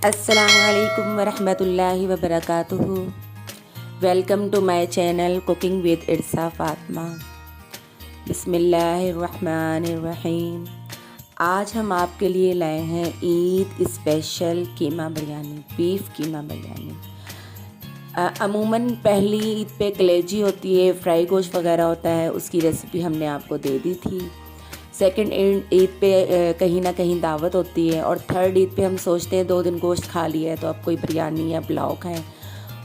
अस्सलामुअलैकुम वरहमतुल्लाहि वबरकातुहू। Welcome to my channel cooking with Irsa Fatima. बिस्मिल्लाहिर्रहमानिर्रहीम। आज हम आपके लिए लाए हैं ईद स्पेशल कीमा बिरयानी, बीफ कीमा बिरयानी। अमूमन पहली ईद पे कलेजी होती है, फ्राई गोश्त वगैरह होता है, उसकी रेसिपी हमने आपको दे दी थी। सेकंड ईद पे कहीं ना कहीं दावत होती है, और थर्ड ईद पे हम सोचते हैं 2 दिन गोश्त खा लिया है तो अब कोई बिरयानी या पुलाव खाएं।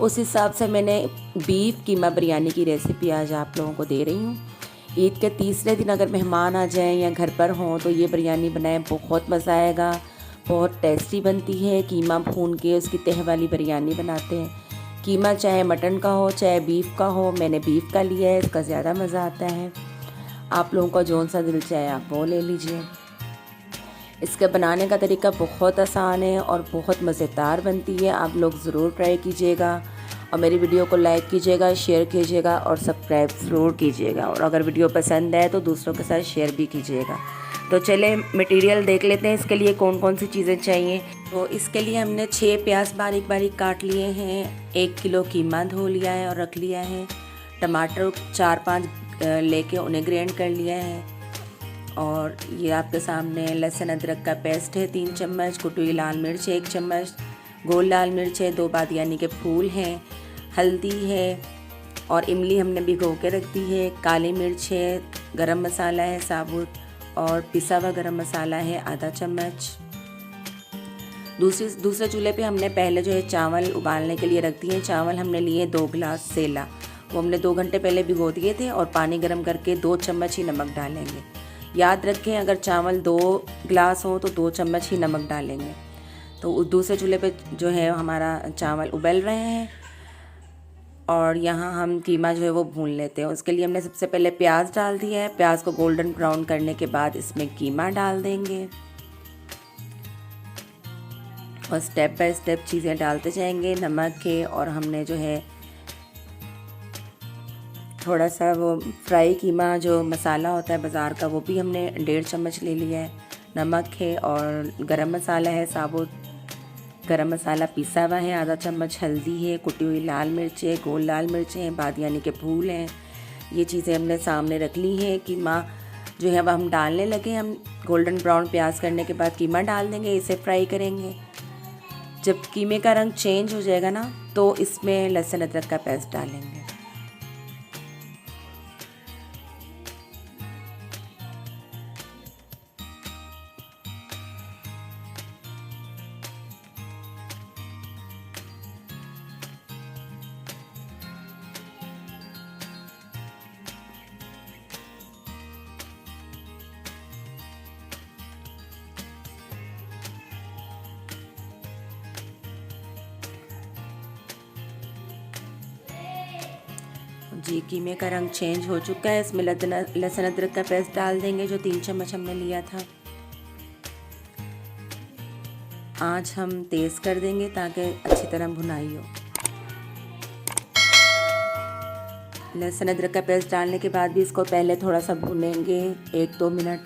उस हिसाब से मैंने बीफ कीमा बिरयानी की रेसिपी आज आप लोगों को दे रही हूँ। ईद के तीसरे दिन अगर मेहमान आ जाएं या घर पर हों तो ये बिरयानी बनाएं, बहुत मज़ा आएगा। बहुत टेस्टी बनती है। कीमा भून के उसकी तह वाली बिरयानी बनाते हैं। कीमा चाहे मटन का हो चाहे बीफ का हो, मैंने बीफ का लिया है, इसका ज़्यादा मज़ा आता है। आप लोगों का जौन सा दिल चाहे आप वो ले लीजिए। इसके बनाने का तरीका बहुत आसान है और बहुत मज़ेदार बनती है। आप लोग ज़रूर ट्राई कीजिएगा और मेरी वीडियो को लाइक कीजिएगा, शेयर कीजिएगा और सब्सक्राइब ज़रूर कीजिएगा। और अगर वीडियो पसंद आए तो दूसरों के साथ शेयर भी कीजिएगा। तो चले मटेरियल देख लेते हैं इसके लिए कौन कौन सी चीज़ें चाहिए। तो इसके लिए हमने 6 प्याज बारीक बारीक काट लिए हैं। 1 किलो कीमा धो लिया है और रख लिया है। टमाटर 4-5 लेके उन्हें ग्राइंड कर लिया है। और ये आपके सामने लहसुन अदरक का पेस्ट है 3 चम्मच, कुटी हुई लाल मिर्च 1 चम्मच, गोल लाल मिर्च है 2 बादियानी के फूल हैं, हल्दी है और इमली हमने भिगो के रख दी है, काली मिर्च है, गरम मसाला है साबुत और पिसा हुआ गरम मसाला है आधा चम्मच। दूसरे चूल्हे पे हमने पहले जो है चावल उबालने के लिए रख दिए। चावल हमने लिए 2 गिलास सेला, वो हमने 2 घंटे पहले भिगो दिए थे। और पानी गर्म करके 2 चम्मच ही नमक डालेंगे। याद रखें अगर चावल 2 गिलास हो तो 2 चम्मच ही नमक डालेंगे। तो दूसरे चूल्हे पे जो है हमारा चावल उबल रहे हैं और यहाँ हम कीमा जो है वो भून लेते हैं। उसके लिए हमने सबसे पहले प्याज डाल दिया है। प्याज को गोल्डन ब्राउन करने के बाद इसमें कीमा डाल देंगे और स्टेप बाय स्टेप चीज़ें डालते जाएंगे। नमक है और हमने जो है थोड़ा सा वो फ्राई कीमा जो मसाला होता है बाज़ार का, वो भी हमने 1.5 चम्मच ले लिया है। नमक है और गरम मसाला है साबुत, गरम मसाला पिसा हुआ है आधा चम्मच, हल्दी है, कुटी हुई लाल मिर्च है, गोल लाल मिर्च हैं, बादियानी के फूल हैं। ये चीज़ें हमने सामने रख ली हैं। कीमा जो है वह हम डालने लगे। हम गोल्डन ब्राउन प्याज करने के बाद कीमा डाल देंगे, इसे फ्राई करेंगे। जब कीमे का रंग चेंज हो जाएगा ना तो इसमें लहसुन अदरक का पेस्ट डालेंगे। जी कीमे का रंग चेंज हो चुका है। इसमें लहसुन अदरक का पेस्ट डाल देंगे जो 3 चम्मच हमने लिया था। आँच हम तेज़ कर देंगे ताकि अच्छी तरह भुनाई हो। लहसुन अदरक का पेस्ट डालने के बाद भी इसको पहले थोड़ा सा भुनेंगे 1-2 मिनट।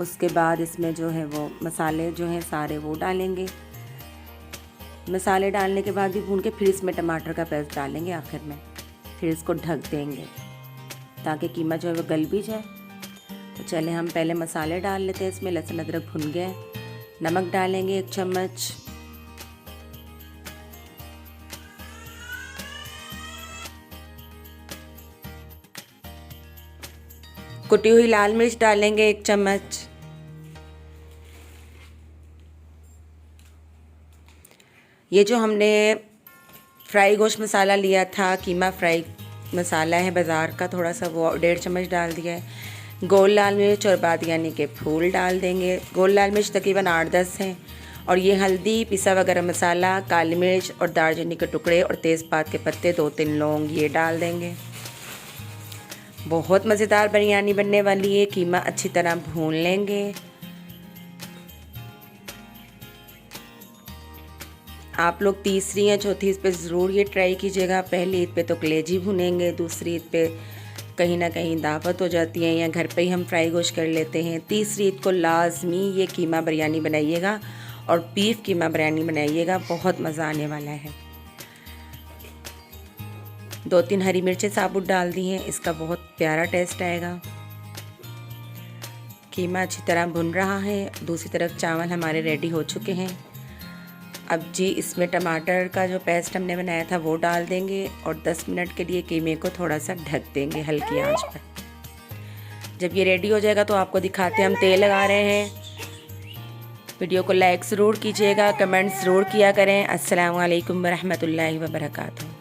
उसके बाद इसमें जो है वो मसाले जो हैं सारे वो डालेंगे। मसाले डालने के बाद भी भून के फिर इसमें टमाटर का पेस्ट डालेंगे आखिर में। फिर इसको ढक देंगे ताकि कीमा जो है वो गल भी जाए। तो चले हम पहले मसाले डाल लेते हैं। इसमें लहसुन अदरक भुन गया। नमक डालेंगे 1 चम्मच, कुटी हुई लाल मिर्च डालेंगे 1 चम्मच, ये जो हमने फ्राई गोश्त मसाला लिया था, कीमा फ्राई मसाला है बाज़ार का, थोड़ा सा वो 1.5 चम्मच डाल दिया है। गोल लाल मिर्च और बादियानी के फूल डाल देंगे। गोल लाल मिर्च तकरीबन 8-10 हैं। और ये हल्दी, पिसा हुआ गरम मसाला, काली मिर्च और दालचीनी के टुकड़े और तेज़पात के पत्ते 2-3 लौंग ये डाल देंगे। बहुत मज़ेदार बिरयानी बनने वाली है। कीमा अच्छी तरह भून लेंगे। आप लोग तीसरी या चौथी ईद पे ज़रूर ये ट्राई कीजिएगा। पहली ईद पे तो कलेजी भुनेंगे, दूसरी ईद पे कहीं ना कहीं दावत हो जाती है या घर पे ही हम फ्राई गोश्त कर लेते हैं। तीसरी ईद को लाजमी ये कीमा बिरयानी बनाइएगा और बीफ कीमा बिरयानी बनाइएगा, बहुत मज़ा आने वाला है। 2-3 हरी मिर्चें साबुत डाल दी हैं, इसका बहुत प्यारा टेस्ट आएगा। कीमा अच्छी तरह भुन रहा है, दूसरी तरफ चावल हमारे रेडी हो चुके हैं। अब जी इसमें टमाटर का जो पेस्ट हमने बनाया था वो डाल देंगे और 10 मिनट के लिए कीमे को थोड़ा सा ढक देंगे हल्की आंच पर। जब ये रेडी हो जाएगा तो आपको दिखाते हैं हम तेल लगा रहे हैं। वीडियो को लाइक ज़रूर कीजिएगा, कमेंट्स ज़रूर किया करें। अस्सलामु अलैकुम वरहमतुल्लाहि वबरकातुहू।